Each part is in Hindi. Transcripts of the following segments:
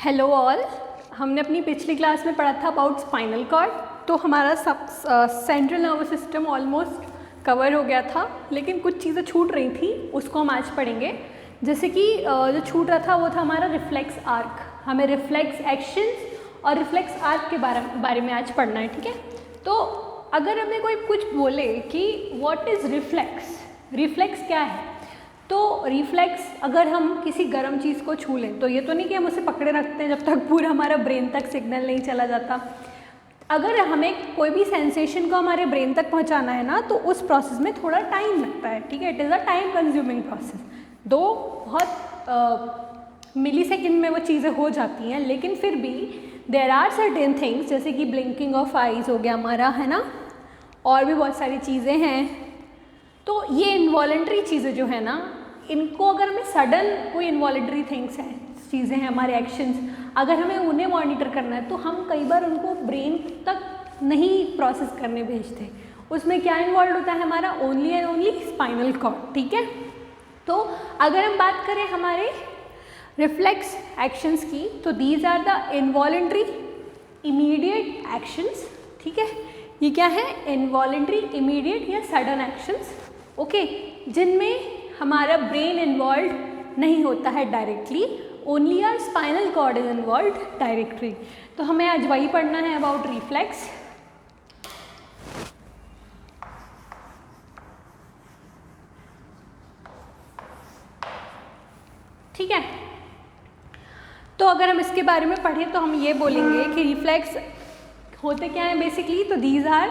Hello all. हमने अपनी पिछली क्लास में पढ़ा था अबाउट स्पाइनल कॉर्ड। तो हमारा सब central nervous system almost cover हो गया था, लेकिन कुछ चीज़ें छूट रही थी, उसको हम आज पढ़ेंगे। जैसे कि जो छूट रहा था वो था हमारा रिफ्लेक्स आर्क। हमें रिफ्लेक्स एक्शंस और रिफ्लेक्स आर्क के बारे में आज पढ़ना है, ठीक है। तो अगर हमें कोई कुछ बोले कि व्हाट इज़ रिफ्लेक्स, रिफ्लेक्स क्या है, तो रिफ्लेक्स अगर हम किसी गर्म चीज़ को छू लें तो ये तो नहीं कि हम उसे पकड़े रखते हैं जब तक पूरा हमारा ब्रेन तक सिग्नल नहीं चला जाता। अगर हमें कोई भी सेंसेशन को हमारे ब्रेन तक पहुंचाना है ना, तो उस प्रोसेस में थोड़ा टाइम लगता है, ठीक है। It is a time consuming process. दो बहुत मिली सेकेंड में वो चीज़ें हो जाती हैं, लेकिन फिर भी देर आर सर्टेन थिंग्स, जैसे कि ब्लिंकिंग ऑफ आइज़ हो गया हमारा, है ना, और भी बहुत सारी चीज़ें हैं। तो ये इनवॉलेंट्री चीज़ें जो है ना, इनको अगर हमें सडन कोई इनवॉलेंट्री थिंग्स हैं, चीज़ें हैं, हमारे एक्शंस, अगर हमें उन्हें मॉनिटर करना है तो हम कई बार उनको ब्रेन तक नहीं प्रोसेस करने भेजते। उसमें क्या इन्वॉल्व होता है हमारा, only and only spinal cord, ठीक है। तो अगर हम बात करें हमारे रिफ्लेक्स एक्शंस की, तो these are the involuntary immediate actions, ठीक है। ये क्या है, इनवॉलेंट्री इमीडिएट या सडन एक्शंस, ओके, जिनमें हमारा ब्रेन इन्वॉल्व नहीं होता है directly, only are spinal cord is involve directly. तो हमें आज वही पढ़ना है अबाउट रिफ्लेक्स। ठीक है, तो अगर हम इसके बारे में पढ़ें तो हम ये बोलेंगे कि रिफ्लेक्स होते क्या हैं बेसिकली, तो दीज आर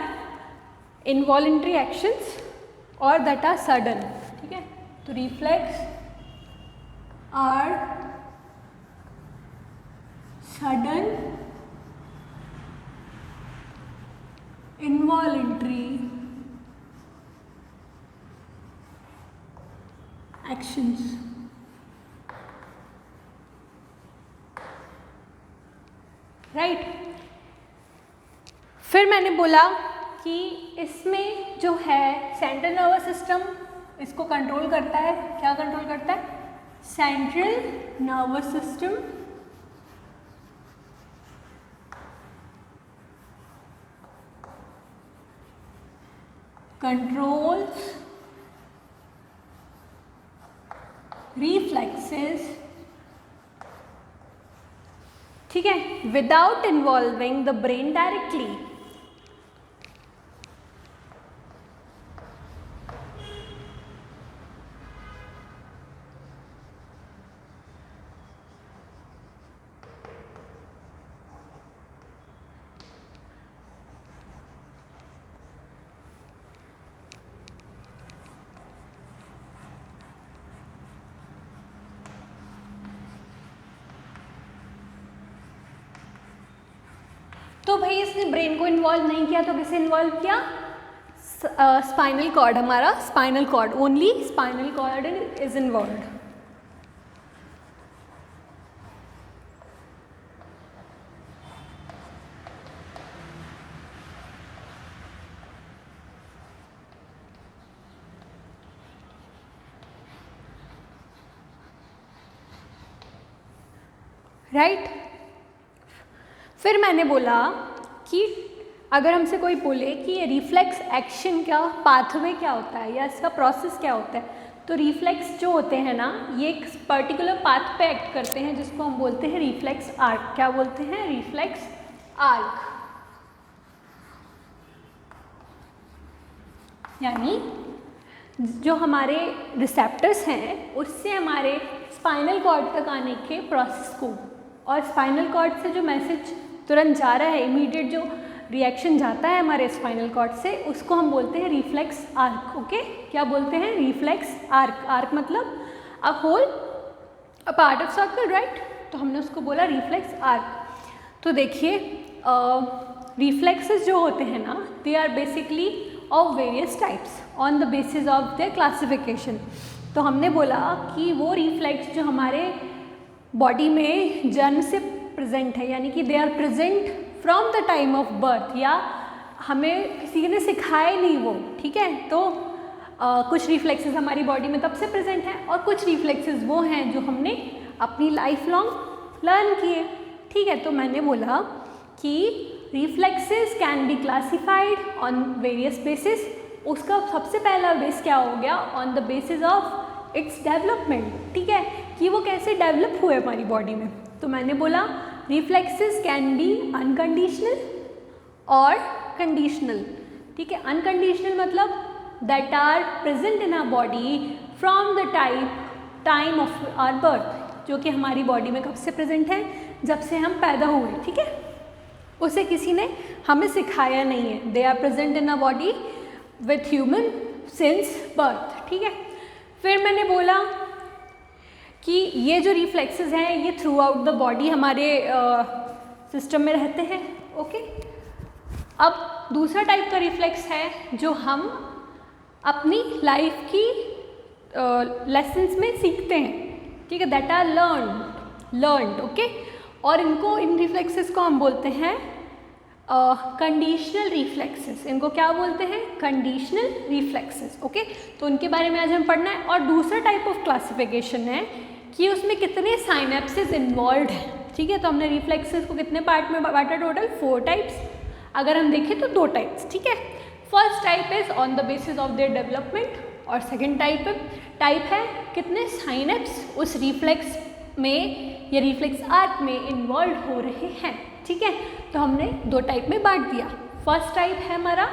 इनवॉलेंट्री एक्शंस और दैट आर सडन, ठीक है। तो reflex are sudden involuntary actions, right. फिर मैंने बोला कि इसमें जो है सेंट्रल नर्वस सिस्टम इसको कंट्रोल करता है। क्या कंट्रोल करता है? Central nervous system controls reflexes, ठीक है, without involving the brain directly. तो भाई इसने ब्रेन को इन्वॉल्व नहीं किया तो किसे इन्वॉल्व किया? स्पाइनल कॉर्ड, हमारा spinal cord, only spinal cord is involve. Right. फिर मैंने बोला कि अगर हमसे कोई बोले कि ये रिफ्लेक्स एक्शन क्या पाथवे क्या होता है या इसका प्रोसेस क्या होता है, तो रिफ्लेक्स जो होते हैं ना, ये एक पर्टिकुलर पाथ पे एक्ट करते हैं जिसको हम बोलते हैं रिफ्लेक्स आर्क। क्या बोलते हैं? Reflex arc. यानी जो हमारे रिसेप्टर्स हैं उससे हमारे स्पाइनल कॉर्ड तक आने के प्रोसेस को, और स्पाइनल कॉर्ड से जो मैसेज तुरंत जा रहा है, इमीडिएट जो रिएक्शन जाता है हमारे स्पाइनल कॉर्ड से, उसको हम बोलते हैं रिफ्लेक्स आर्क, ओके। क्या बोलते हैं? Reflex arc. आर्क मतलब a whole, a part of circle, right. तो हमने उसको बोला रिफ्लेक्स आर्क। तो देखिए रिफ्लेक्सेस जो होते हैं ना, they are basically of various types on the basis of their classification. तो हमने बोला कि वो रिफ्लेक्स जो हमारे बॉडी में जन्म से प्रेजेंट है, यानी कि they are present from the time of birth, या हमें किसी ने सिखाया नहीं वो, ठीक है। तो कुछ रिफ्लेक्सेस हमारी बॉडी में तब से प्रेजेंट हैं और कुछ रिफ्लेक्सेस वो हैं जो हमने अपनी लाइफ लॉन्ग लर्न किए, ठीक है, तो मैंने बोला कि reflexes can be classified on various basis. उसका सबसे पहला बेस क्या हो गया, on the basis of its development, ठीक है, कि वो कैसे डेवलप हुए हमारी बॉडी में। तो मैंने बोला रिफ्लेक्सेस कैन बी अनकंडीशनल और कंडीशनल, ठीक है। अनकंडीशनल मतलब that are present in our body from the time of our birth, जो कि हमारी बॉडी में कब से प्रेजेंट है, जब से हम पैदा हुए, ठीक है। उसे किसी ने हमें सिखाया नहीं है, they are present in our body with human since birth, ठीक है। फिर मैंने बोला कि ये जो रिफ्लेक्सेस हैं ये थ्रू आउट द बॉडी हमारे सिस्टम में रहते हैं, ओके। अब दूसरा टाइप का रिफ्लेक्स है जो हम अपनी लाइफ की लेसन्स में सीखते हैं, ठीक है, दैट आर लर्नड, ओके। और इन रिफ्लेक्सेस को हम बोलते हैं कंडीशनल रिफ्लेक्सेस। इनको क्या बोलते हैं, कंडीशनल रिफ्लेक्सेस, ओके। तो उनके बारे में आज हम पढ़ना है। और दूसरा टाइप ऑफ क्लासिफिकेशन है कि उसमें कितने साइनेप्सेस इन्वॉल्व हैं, ठीक है। तो हमने रिफ्लेक्सेस को कितने पार्ट में बांटा, टोटल 4 टाइप्स। अगर हम देखें तो 2 टाइप्स, ठीक है। First type is on the basis of their development, और सेकेंड टाइप है कितने साइनेप्स उस रिफ्लेक्स में या रिफ्लेक्स आर्क में इन्वॉल्व हो रहे हैं, ठीक है। तो हमने 2 टाइप में बांट दिया। फर्स्ट टाइप है हमारा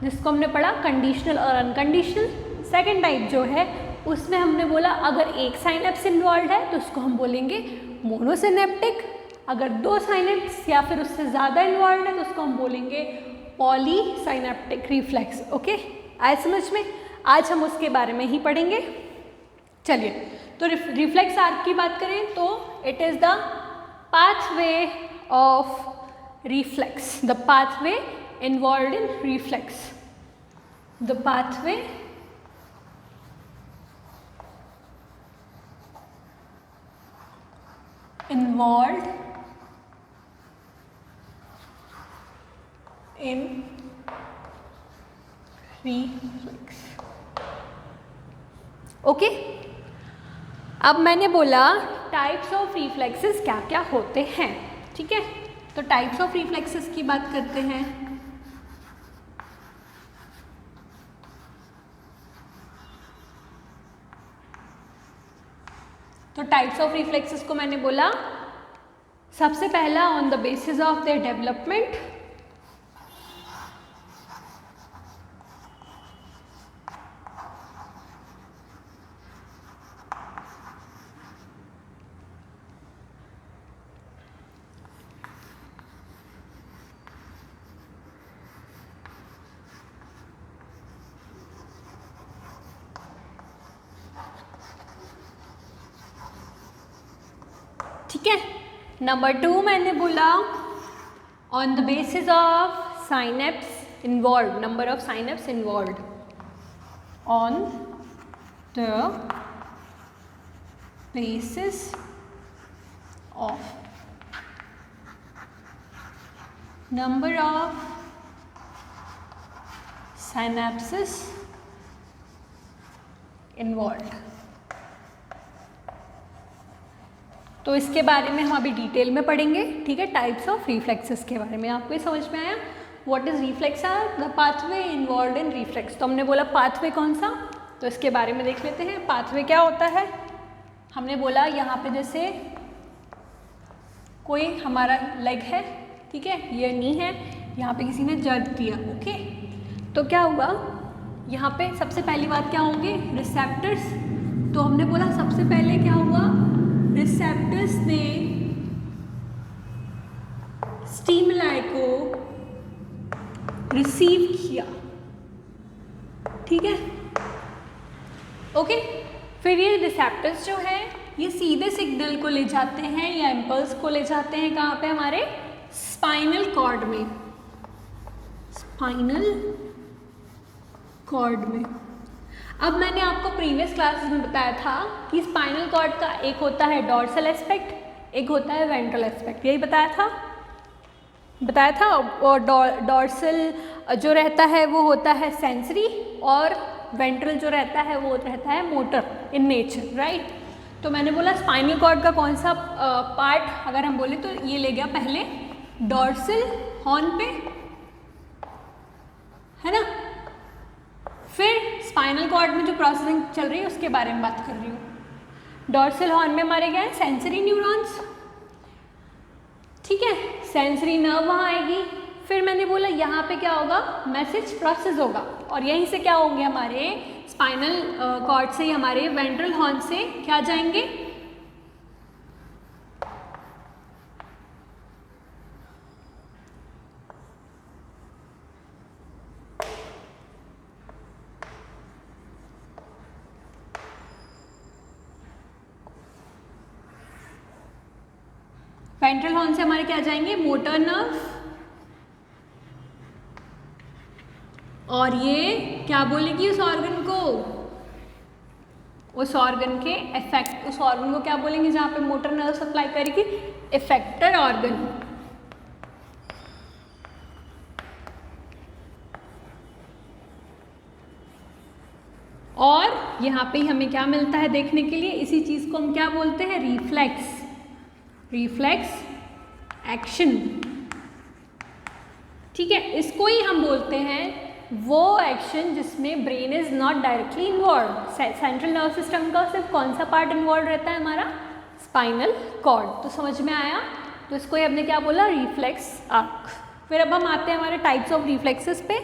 जिसको हमने पढ़ा कंडीशनल और अनकंडीशनल। सेकेंड टाइप जो है उसमें हमने बोला अगर एक साइनेप्स इन्वॉल्व है तो उसको हम बोलेंगे मोनोसिनेप्टिक, अगर 2 साइनेप्स या फिर उससे ज़्यादा इन्वॉल्व है तो उसको हम बोलेंगे पॉलीसाइनेप्टिक रिफ्लेक्स, ओके। आए समझ में? आज हम उसके बारे में ही पढ़ेंगे। चलिए, तो रिफ्लेक्स आर्क की बात करें तो it is the pathway of reflex, the pathway involve in reflex, the pathway involved in reflex, okay. अब मैंने बोला टाइप्स ऑफ रिफ्लेक्सेस क्या क्या होते हैं, ठीक है। तो टाइप्स ऑफ रिफ्लेक्सेस की बात करते हैं। तो टाइप्स ऑफ रिफ्लेक्सेस को मैंने बोला सबसे पहला on the basis of their development, ठीक है। नंबर 2 मैंने बोला on the basis of synapse involve, number of synapse involve on the basis of number of synapses involve. तो इसके बारे में हम अभी डिटेल में पढ़ेंगे, ठीक है। टाइप्स ऑफ रिफ्लेक्सेस के बारे में आपको ये समझ में आया। What is reflex are, the pathway involve in reflex. तो हमने बोला पाथवे कौन सा, तो इसके बारे में देख लेते हैं। पाथवे क्या होता है, हमने बोला यहाँ पे जैसे कोई हमारा लेग है, ठीक है, ये नी है, यहाँ पे किसी ने जर्क दिया, ओके। तो क्या हुआ, यहाँ पे सबसे पहली बात क्या होंगे, रिसेप्टर्स। तो हमने बोला सबसे पहले क्या हुआ, रिसेप्टर्स ने स्टिमुलाई को रिसीव किया, ठीक है, ओके। फिर ये रिसेप्टर्स जो है ये सीधे सिग्नल को ले जाते हैं या इम्पल्स को ले जाते हैं कहाँ पे, हमारे स्पाइनल कॉर्ड में, स्पाइनल कॉर्ड में। अब मैंने आपको प्रीवियस क्लासेस में बताया था कि स्पाइनल कॉर्ड का एक होता है डॉर्सल एस्पेक्ट, एक होता है वेंट्रल एस्पेक्ट, यही बताया था। और डॉर्सल जो रहता है वो होता है सेंसरी, और वेंट्रल जो रहता है वो रहता है मोटर इन नेचर, राइट। तो मैंने बोला स्पाइनल कॉर्ड का कौन सा पार्ट अगर हम बोले तो ये ले गया पहले डॉर्सल हॉर्न पे, है ना। फिर स्पाइनल कॉर्ड में जो प्रोसेसिंग चल रही है उसके बारे में बात कर रही हूँ। डॉर्सल हॉर्न में हमारे क्या है, सेंसरी न्यूरॉन्स, ठीक है, सेंसरी नर्व वहाँ आएगी। फिर मैंने बोला यहाँ पे क्या होगा, मैसेज प्रोसेस होगा, और यहीं से क्या होंगे हमारे स्पाइनल कॉर्ड से हमारे वेंट्रल हॉर्न से क्या जाएंगे, वेंट्रल हॉर्न से हमारे क्या जाएंगे, मोटर नर्व, और ये क्या बोलेगी उस ऑर्गन को, उस ऑर्गन के इफेक्ट, उस ऑर्गन को क्या बोलेंगे जहाँ पे मोटर नर्व सप्लाई करेगी, इफेक्टर ऑर्गन। और यहाँ पे हमें क्या मिलता है देखने के लिए, इसी चीज़ को हम क्या बोलते हैं, रिफ्लेक्स, रिफ्लेक्स एक्शन, ठीक है। इसको ही हम बोलते हैं वो एक्शन जिसमें brain is not directly involve. Central nerve system का सिर्फ कौन सा पार्ट इन्वॉल्व रहता है, हमारा स्पाइनल कॉर्ड। तो समझ में आया, तो इसको ही हमने क्या बोला, रिफ्लेक्स आर्क। फिर अब हम आते हैं हमारे टाइप्स ऑफ रिफ्लेक्सेस पे।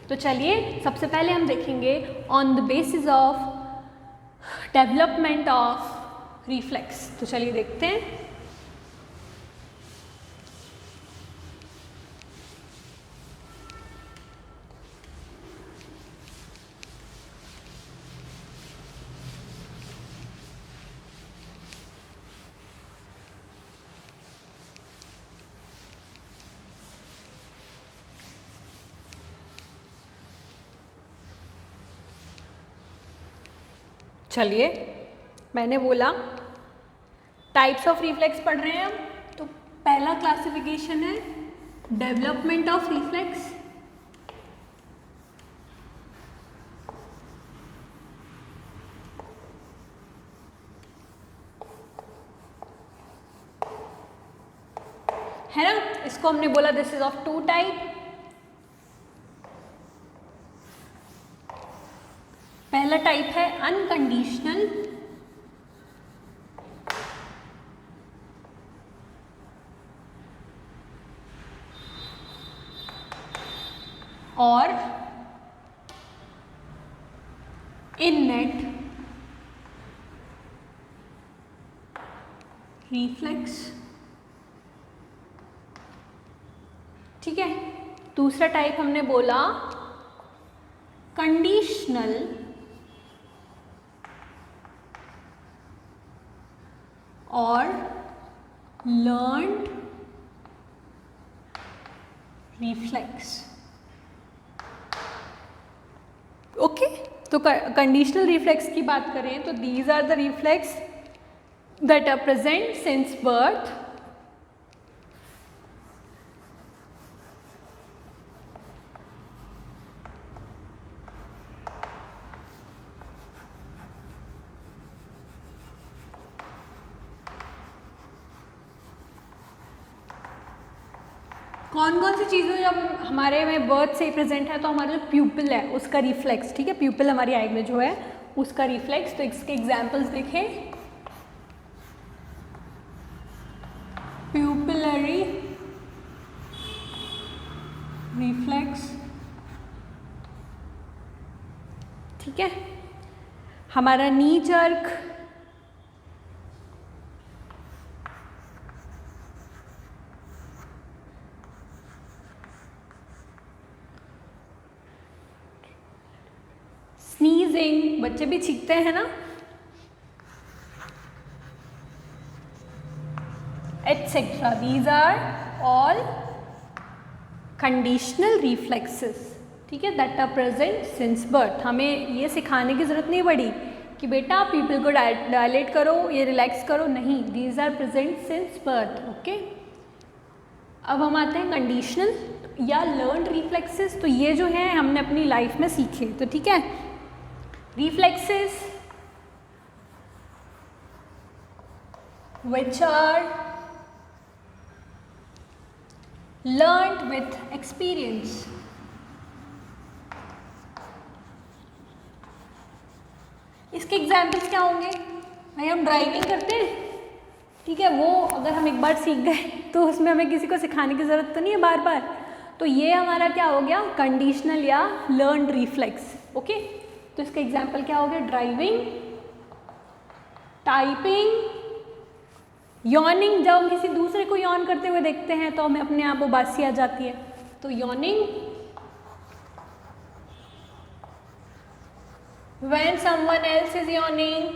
तो चलिए सबसे पहले हम देखेंगे on the basis of development of reflex. तो चलिए देखते हैं। चलिए मैंने बोला टाइप्स ऑफ रिफ्लेक्स पढ़ रहे हैं हम, तो पहला क्लासिफिकेशन है डेवलपमेंट ऑफ रिफ्लेक्स। है ना, इसको हमने बोला this is of two type. पहला टाइप है अनकंडीशनल, और इननेट रिफ्लेक्स, ठीक है। दूसरा टाइप हमने बोला कंडीशनल और लर्न्ड रिफ्लेक्स। ओके, तो कंडीशनल रिफ्लेक्स की बात करें तो these are the reflex that are present since birth, कौन कौन सी चीज़ें जब हमारे में बर्थ से ही प्रेजेंट है, तो हमारा जो प्यूपिल है उसका रिफ्लेक्स, ठीक है, प्यूपिल हमारी आई में जो है उसका रिफ्लेक्स। तो इसके एग्जांपल्स देखें, प्यूपिलरी रिफ्लेक्स, ठीक है, हमारा नी जर्क, स्नीजिंग, बच्चे भी छींकते हैं ना, etcetera, these are all conditional reflexes, ठीक है, that are present since birth. हमें ये सिखाने की ज़रूरत नहीं पड़ी कि बेटा पीपल को डायलेट करो, ये रिलैक्स करो, नहीं, these are present since birth. Okay, अब हम आते हैं कंडीशनल या लर्न्ड रिफ्लेक्सेस। तो ये जो है हमने अपनी लाइफ में सीखे, तो ठीक है, reflexes which are learned with experience. इसके एग्जाम्पल्स क्या होंगे भाई? हम ड्राइविंग करते हैं, ठीक है, वो अगर हम एक बार सीख गए तो उसमें हमें किसी को सिखाने की ज़रूरत तो नहीं है बार बार। तो ये हमारा क्या हो गया? कंडीशनल या लर्नड रिफ्लेक्स। ओके, तो इसका एग्जाम्पल क्या हो गया? Driving, typing, yawning. जब हम किसी दूसरे को यॉन करते हुए देखते हैं तो हमें अपने आप उबासी आ जाती है, तो yawning. When someone else is yawning,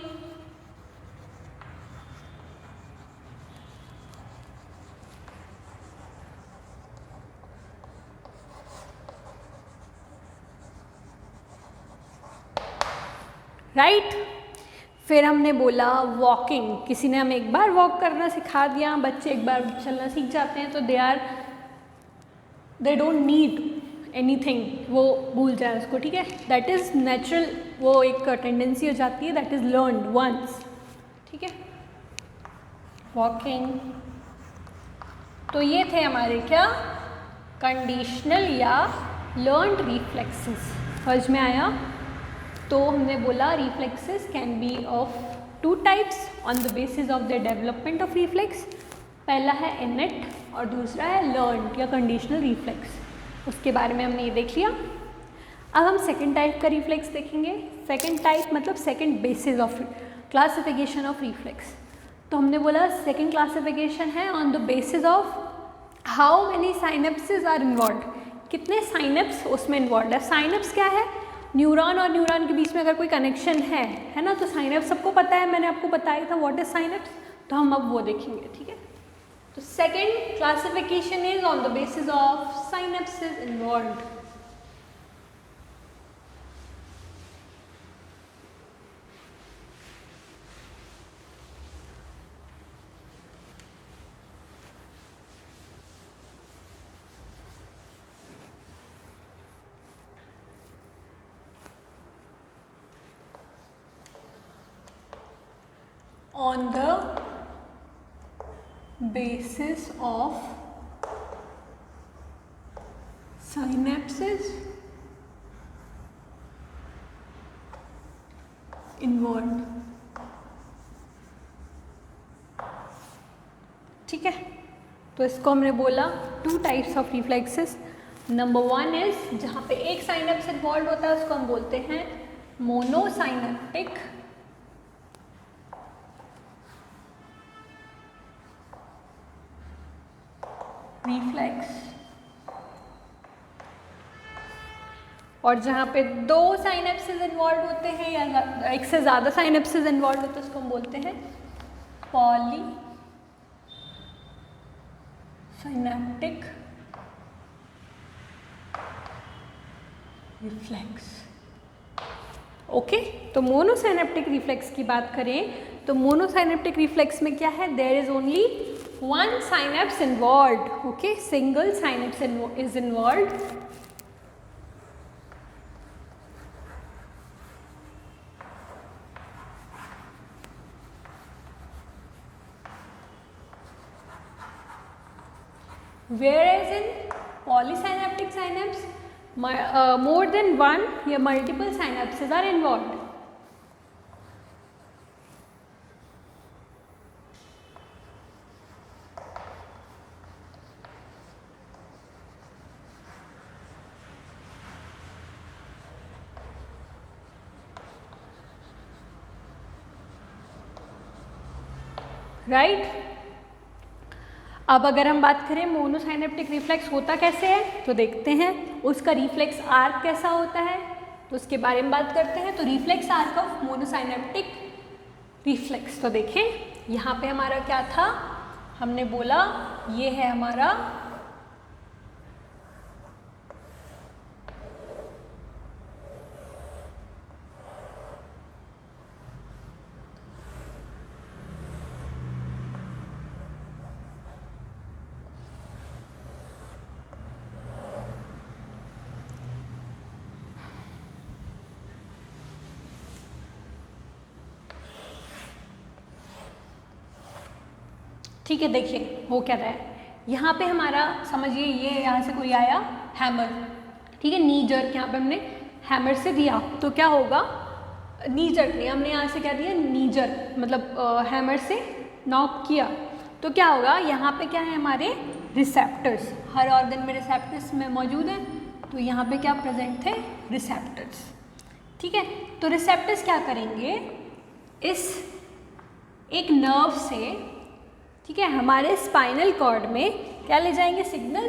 right. फिर हमने बोला वॉकिंग, किसी ने हमें एक बार वॉक करना सिखा दिया, बच्चे एक बार चलना सीख जाते हैं तो दे डोंट नीड एनीथिंग, वो भूल जाए उसको, ठीक है। दैट इज़ नेचुरल, वो एक टेंडेंसी हो जाती है, दैट इज़ लर्नड वंस, ठीक है, वॉकिंग। तो ये थे हमारे क्या? कंडीशनल या लर्नड रिफ्लेक्सेस। समझ में आया? तो हमने बोला reflexes can B of two types on the basis of the development of reflex. पहला है इनेट और दूसरा है लर्नड या कंडीशनल रिफ्लेक्स। उसके बारे में हमने ये देख लिया। अब हम सेकंड टाइप का रिफ्लेक्स देखेंगे। सेकंड टाइप मतलब second basis of classification of reflex. तो हमने बोला सेकंड क्लासिफिकेशन है on the basis of how many synapses are involve, कितने साइनेप्स उसमें इन्वॉल्व है। साइनेप्स क्या है? न्यूरॉन और न्यूरॉन के बीच में अगर कोई कनेक्शन है ना, तो साइनेप्स सबको पता है, मैंने आपको बताया था व्हाट इज साइनेप्स, तो हम अब वो देखेंगे, ठीक है। तो second classification is on the basis of synapses involved. On the basis of synapses involved, ठीक है। तो इसको हमने बोला two types of reflexes. Number one is जहाँ पे एक साइनेप्स इन्वॉल्व होता है उसको हम बोलते हैं मोनोसाइनेप्टिक रिफ्लेक्स, और जहाँ पे दो साइनेप्सेस इन्वॉल्व होते हैं या एक से ज़्यादा साइनेप्सेस इन्वॉल्व होते हैं उसको हम बोलते हैं पॉली साइनेप्टिक रिफ्लेक्स। ओके, तो मोनोसाइनेप्टिक रिफ्लेक्स की बात करें तो मोनोसाइनेप्टिक रिफ्लेक्स में क्या है? There is only one synapse involved, okay, single synapse is involved. Whereas in polysynaptic synapse, more than one या multiple synapses are involved. Right. अब अगर हम बात करें मोनोसाइनेप्टिक रिफ्लेक्स होता कैसे है तो देखते हैं उसका रिफ्लेक्स आर्क कैसा होता है, तो उसके बारे में बात करते हैं। तो रिफ्लेक्स आर्क ऑफ मोनोसाइनेप्टिक रिफ्लेक्स, तो देखें यहाँ पे हमारा क्या था, हमने बोला ये है हमारा ठीक है, देखिए हो क्या रहा है यहाँ पे हमारा, समझिए ये यहाँ से कोई आया हैमर, ठीक है, नी जर्क यहाँ पे हमने हैमर से दिया तो क्या होगा, नी जर्क नहीं, हमने यहाँ से क्या दिया, नी जर्क, मतलब हैमर से नॉक किया तो क्या होगा, यहाँ पे क्या है हमारे रिसेप्टर्स, हर ऑर्गन में रिसेप्टर्स में मौजूद हैं, तो यहाँ पे क्या प्रेजेंट थे, रिसेप्टर्स। ठीक है, तो रिसेप्टर्स क्या करेंगे, इस एक नर्व से, ठीक है, हमारे स्पाइनल कॉर्ड में क्या ले जाएंगे, सिग्नल।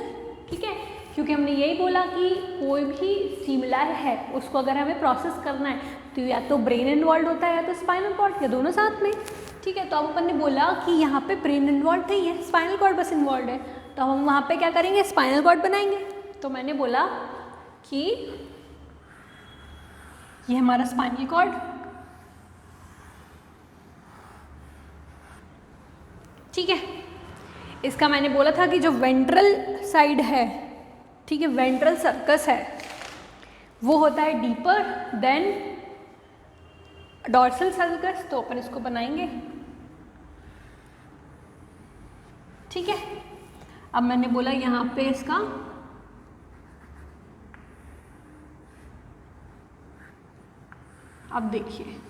ठीक है, क्योंकि हमने यही बोला कि कोई भी स्टिमुलाई है उसको अगर हमें प्रोसेस करना है तो या तो ब्रेन इन्वॉल्व होता है या तो स्पाइनल कॉर्ड, या दोनों साथ में। ठीक है, तो अब अपन ने बोला कि यहाँ पे ब्रेन इन्वॉल्व नहीं है, स्पाइनल कॉर्ड बस इन्वॉल्व है, तो हम वहाँ पे क्या करेंगे, स्पाइनल कॉर्ड बनाएंगे। तो मैंने बोला कि ये हमारा स्पाइनल कॉर्ड, ठीक है, इसका मैंने बोला था कि जो वेंट्रल साइड है, ठीक है, वेंट्रल सर्कस है, वो होता है डीपर देन डॉर्सल सर्कस, तो अपन इसको बनाएंगे। ठीक है, अब मैंने बोला यहाँ पे इसका अब देखिए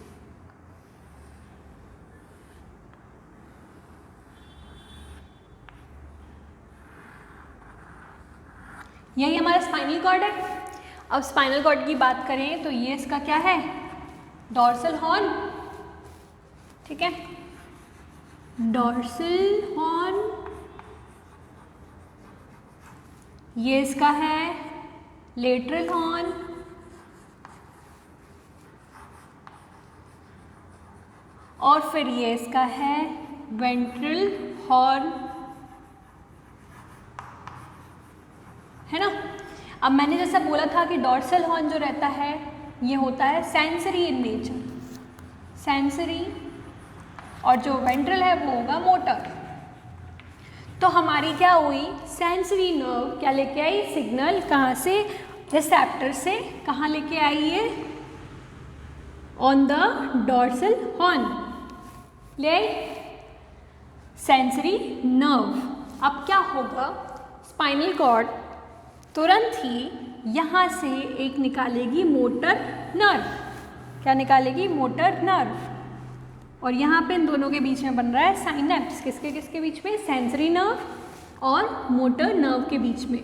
यही हमारा स्पाइनल कॉर्ड है। अब स्पाइनल कॉर्ड की बात करें तो ये इसका क्या है, डॉर्सल हॉर्न। ठीक है, डॉर्सल हॉर्न, ये इसका है लेटरल हॉर्न, और फिर ये इसका है वेंट्रल हॉर्न, है ना। अब मैंने जैसा बोला था कि डॉर्सल हॉर्न जो रहता है ये होता है सेंसरी इन नेचर, सेंसरी, और जो वेंट्रल है वो होगा मोटर। तो हमारी क्या हुई, सेंसरी नर्व क्या लेके आई, सिग्नल कहाँ से, रिसेप्टर से, कहाँ लेके आई है, ऑन द डॉर्सल हॉर्न ले आई सेंसरी नर्व। अब क्या होगा, स्पाइनल कॉर्ड तुरंत ही यहाँ से एक निकालेगी मोटर नर्व, क्या निकालेगी, मोटर नर्व, और यहाँ पे इन दोनों के बीच में बन रहा है साइनेप्स, किसके किसके बीच में, सेंसरी नर्व और मोटर नर्व के बीच में,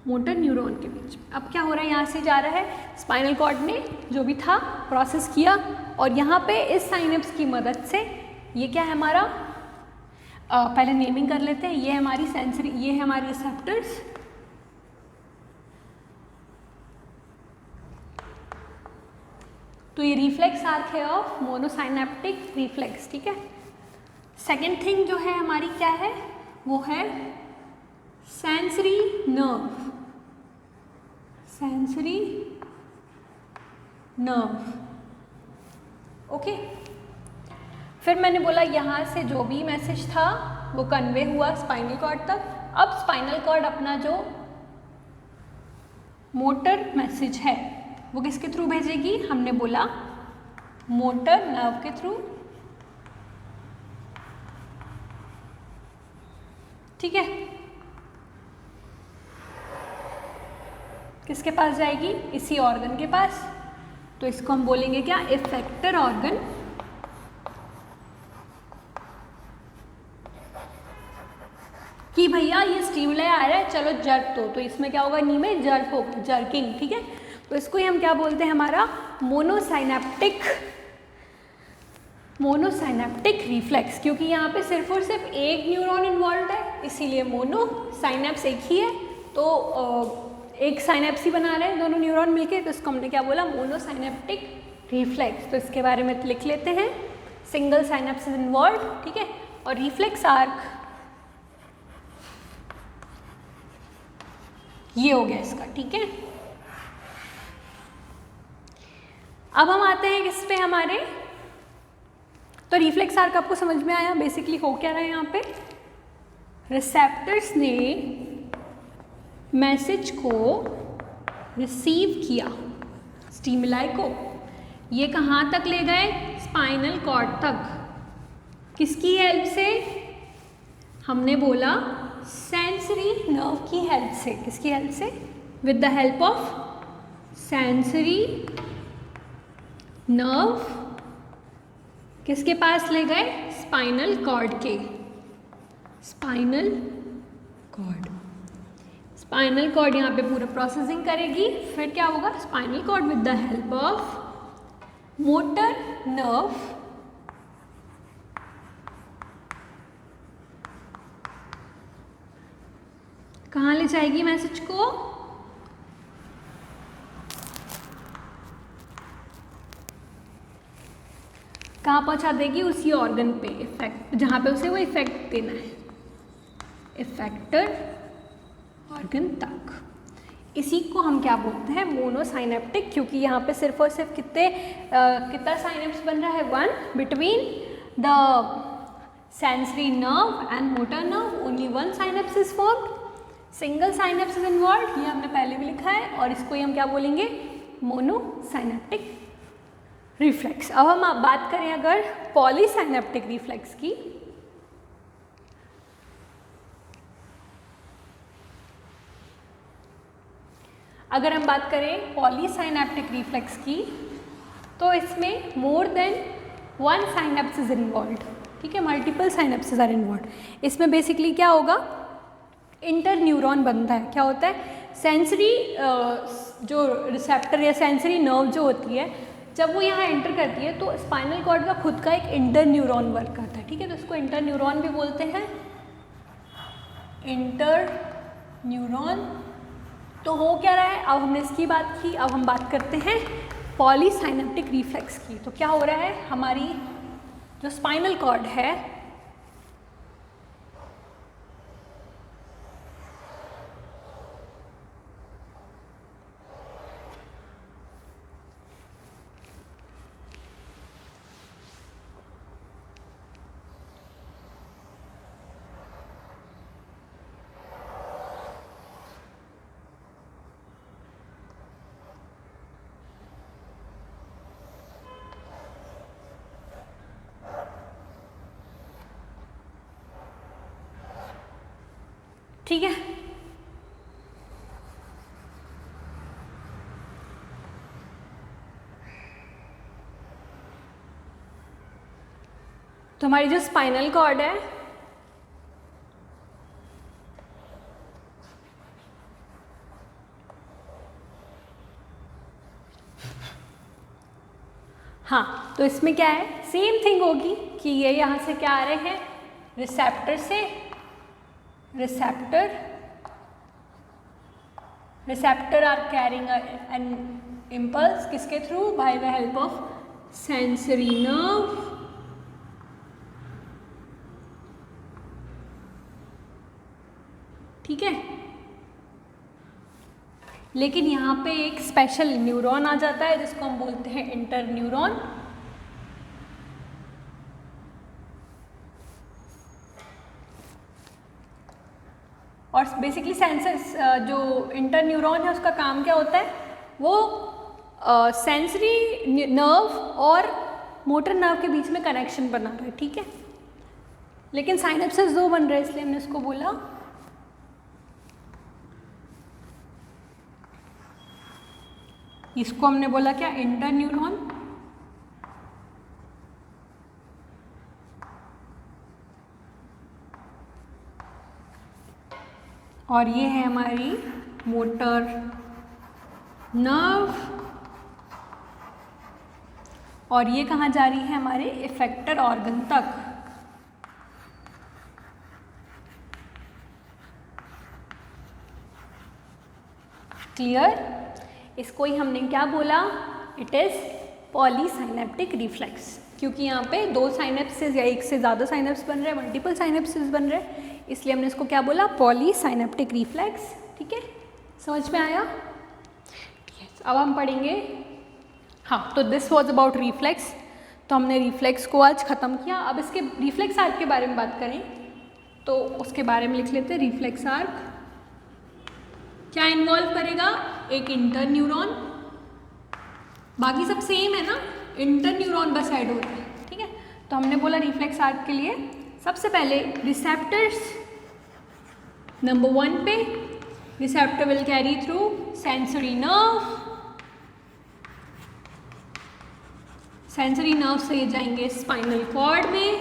मोटर न्यूरॉन के बीच में। अब क्या हो रहा है, यहाँ से जा रहा है, स्पाइनल कॉर्ड ने जो भी था प्रोसेस किया, और यहाँ पे इस साइनेप्स की मदद से ये क्या है हमारा, पहले नेमिंग कर लेते हैं, ये हमारी सेंसरी, ये है हमारी रिसेप्टर्स, तो ये रिफ्लेक्स आर्क है ऑफ मोनोसाइनेप्टिक रिफ्लेक्स। ठीक है, सेकेंड थिंग जो है हमारी क्या है, वो है sensory nerve, sensory nerve. Okay, फिर मैंने बोला यहाँ से जो भी मैसेज था वो कन्वे हुआ स्पाइनल कॉर्ड तक। अब स्पाइनल कॉर्ड अपना जो मोटर मैसेज है वो किसके थ्रू भेजेगी, हमने बोला मोटर नर्व के थ्रू। ठीक है, किसके पास जाएगी, इसी ऑर्गन के पास, तो इसको हम बोलेंगे क्या, इफेक्टर ऑर्गन। कि भैया ये स्टिमुलाई आ रहा है, चलो जर्क तो इसमें क्या होगा, नी में जर्क होगा, जर्किंग। ठीक है, तो इसको ही हम क्या बोलते हैं, हमारा मोनोसाइनेप्टिक रिफ्लेक्स, क्योंकि यहाँ पे सिर्फ और सिर्फ एक न्यूरॉन इन्वॉल्व है, इसीलिए मोनो, साइनेप्स एक ही है, तो एक साइनेप्स ही बना रहे हैं दोनों न्यूरॉन मिलके, तो इसको हमने क्या बोला, मोनोसाइनेप्टिक रिफ्लेक्स। तो इसके बारे में लिख लेते हैं, सिंगल साइनेप्स इज इन्वॉल्व। ठीक है, और रिफ्लेक्स आर्क ये हो गया इसका। ठीक है, अब हम आते हैं किस पे, हमारे, तो रिफ्लेक्स आर्क आपको समझ में आया, बेसिकली हो क्या रहा है, यहाँ पे रिसेप्टर्स ने मैसेज को रिसीव किया, स्टिमुलाई को, ये कहाँ तक ले गए, स्पाइनल कॉर्ड तक, किसकी हेल्प से, हमने बोला सेंसरी नर्व की हेल्प से, किसकी हेल्प से? With the help of sensory nerve किसके पास ले गए? स्पाइनल कॉर्ड के, स्पाइनल कॉर्ड। स्पाइनल कॉर्ड यहाँ पे पूरा प्रोसेसिंग करेगी, फिर क्या होगा? Spinal cord with the help of motor nerve कहाँ ले जाएगी मैसेज को? कहाँ पहुँचा देगी? उसी ऑर्गन पे, इफेक्ट जहाँ पे उसे वो इफेक्ट देना है, इफेक्टर ऑर्गन तक। इसी को हम क्या बोलते हैं? मोनोसाइनेप्टिक, क्योंकि यहाँ पे सिर्फ और सिर्फ कितना साइनेप्स बन रहा है? 1 between the sensory nerve and motor nerve, only 1 synapse is formed, single synapse is involve, ये हमने पहले भी लिखा है, और इसको ही हम क्या बोलेंगे? मोनोसाइनेप्टिक रिफ्लेक्स। अब हम बात करें अगर पॉलीसाइनेप्टिक रिफ्लेक्स की, अगर हम बात करें पॉलीसाइनेप्टिक रिफ्लेक्स की, तो इसमें more than 1 synapse is involved, ठीक है, मल्टीपल साइनेप्सेस आर इन्वॉल्व्ड। इसमें बेसिकली क्या होगा? इंटर न्यूरॉन बनता है। क्या होता है? सेंसरी जो रिसेप्टर या सेंसरी नर्व जो होती है, जब वो यहाँ एंटर करती है तो स्पाइनल कॉर्ड का खुद का एक इंटर न्यूरॉन वर्क करता है, ठीक है, तो इसको इंटर न्यूरॉन भी बोलते हैं, इंटर न्यूरॉन। तो हो क्या रहा है? अब हमने इसकी बात की, अब हम बात करते हैं पॉलीसाइनेप्टिक रिफ्लेक्स की। तो क्या हो रहा है? हमारी जो स्पाइनल कॉर्ड है, ठीक है, तो हमारी जो स्पाइनल कॉर्ड है, हाँ, तो इसमें क्या है? सेम थिंग होगी कि ये यहाँ से क्या आ रहे हैं? रिसेप्टर से, receptor are carrying an impulse, किसके through? By the help of sensory nerve, ठीक है। लेकिन यहाँ पे एक स्पेशल न्यूरॉन आ जाता है जिसको हम बोलते हैं इंटर न्यूरॉन। और बेसिकली सेंसर्स जो इंटर न्यूरॉन है उसका काम क्या होता है? वो सेंसरी नर्व और मोटर नर्व के बीच में कनेक्शन बना रहा है, ठीक है। लेकिन साइनेप्सेस 2 बन रहे हैं, इसलिए हमने इसको बोला इसको हमने बोला क्या? Inter neuron. और ये है हमारी मोटर नर्व, और ये कहाँ जा रही है? हमारे इफेक्टर ऑर्गन तक। क्लियर? इसको ही हमने क्या बोला? इट इज़ पॉलीसाइनेप्टिक रिफ्लेक्स, क्योंकि यहाँ पे 2 साइनेप्सेस या एक से ज़्यादा साइनेप्स बन रहे हैं, मल्टीपल साइनेप्सेस बन रहे हैं, इसलिए हमने इसको क्या बोला? पॉलीसाइनेप्टिक रिफ्लेक्स, ठीक है। समझ में आया? yes, अब हम पढ़ेंगे, हाँ, तो दिस वॉज अबाउट रिफ्लेक्स। तो हमने रिफ्लेक्स को आज ख़त्म किया। अब इसके रिफ्लेक्स आर्क के बारे में बात करें तो उसके बारे में लिख लेते हैं। रिफ्लेक्स आर्क क्या इन्वॉल्व करेगा? एक इंटर न्यूरॉन, बाकी सब सेम है ना, इंटर न्यूरॉन बस ऐड हो रहा है, ठीक है। तो हमने बोला रिफ्लेक्स आर्क के लिए सबसे पहले रिसेप्टर्स नंबर 1 पे receptor will carry through sensory nerve, sensory nerve से जाएंगे स्पाइनल कॉर्ड में,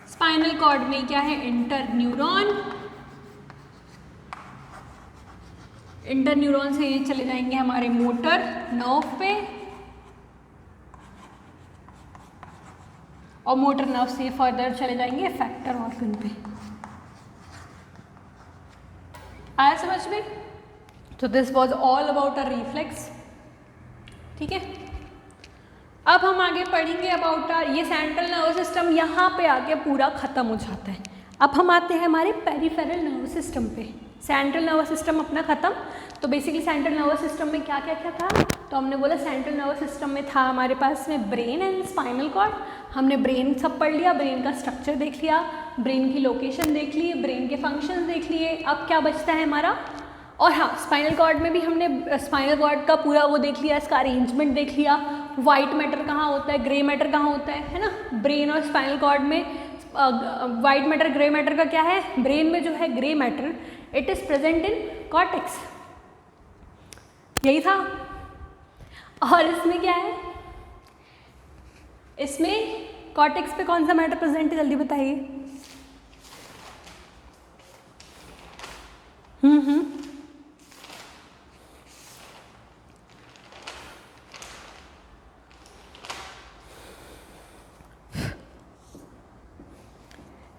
स्पाइनल कॉर्ड में क्या है, इंटर न्यूरॉन, इंटर न्यूरॉन से ये चले जाएंगे हमारे मोटर नर्व पे, और मोटर नर्व से फर्दर चले जाएंगे इफेक्टर ऑर्गन पे। आया समझ में? तो this was all about a reflex. ठीक है, अब हम आगे पढ़ेंगे अबाउट ये सेंट्रल नर्वस सिस्टम यहाँ पे आके पूरा ख़त्म हो जाता है। अब हम आते हैं हमारे पेरिफेरल नर्वस सिस्टम पे। सेंट्रल नर्वस सिस्टम अपना ख़त्म। तो बेसिकली सेंट्रल नर्वस सिस्टम में क्या क्या क्या था, तो हमने बोला सेंट्रल नर्वस सिस्टम में था हमारे पास में ब्रेन एंड स्पाइनल कॉर्ड। हमने ब्रेन सब पढ़ लिया, ब्रेन का स्ट्रक्चर देख लिया, ब्रेन की लोकेशन देख ली, ब्रेन के फंक्शंस देख लिए। अब क्या बचता है हमारा, और हाँ स्पाइनल कॉर्ड में भी हमने स्पाइनल कॉर्ड का पूरा वो देख लिया, इसका अरेंजमेंट देख लिया, वाइट मैटर कहाँ होता है, ग्रे मैटर कहाँ होता है ना। ब्रेन और स्पाइनल कॉर्ड में वाइट मैटर ग्रे मैटर का क्या है, ब्रेन में जो है grey matter it is present in cortex, यही था। और इसमें क्या है, इसमें कॉर्टेक्स पे कौन सा मैटर प्रेजेंट है, जल्दी बताइए।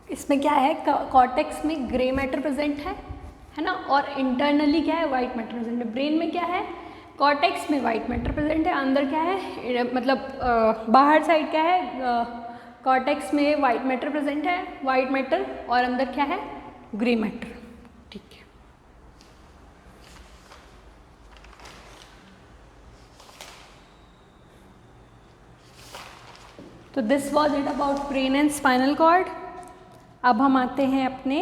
इसमें क्या है, कॉर्टेक्स में ग्रे मैटर प्रेजेंट है ना, और इंटरनली क्या है, वाइट मैटर प्रेजेंट है। ब्रेन में क्या है, कॉर्टेक्स में वाइट मैटर प्रेजेंट है, अंदर क्या है, मतलब बाहर साइड क्या है, कॉर्टेक्स में वाइट मैटर प्रेजेंट है, वाइट मैटर, और अंदर क्या है, ग्रे मैटर। ठीक है, तो this was it about brain and spinal cord. अब हम आते हैं अपने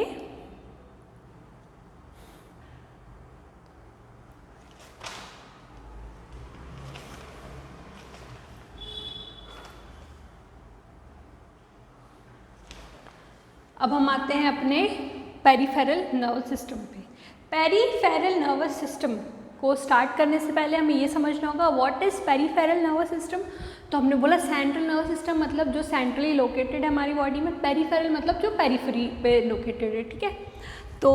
पेरिफेरल नर्वस सिस्टम पे। पेरिफेरल नर्वस सिस्टम को स्टार्ट करने से पहले हमें ये समझना होगा what is peripheral nervous system. तो हमने बोला सेंट्रल नर्वस सिस्टम मतलब जो सेंट्रली लोकेटेड है हमारी बॉडी में, पेरिफेरल मतलब जो पेरिफेरी पे लोकेटेड है। ठीक है, तो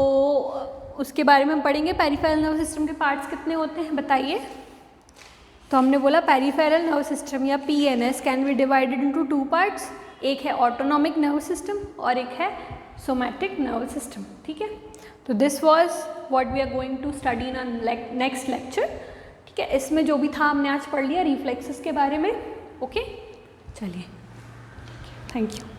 उसके बारे में हम पढ़ेंगे। पेरिफेरल नर्वस सिस्टम के पार्ट्स कितने होते हैं बताइए। तो हमने बोला पेरिफेरल नर्वस सिस्टम या PNS can be divided into 2 parts. एक है ऑटोनॉमिक नर्वस सिस्टम और एक है सोमैटिक नर्वस सिस्टम। ठीक है, तो this was what we are going to study in next lecture. ठीक है, इसमें जो भी था हमने आज पढ़ लिया रिफ्लेक्सेस के बारे में। ओके, चलिए, थैंक यू।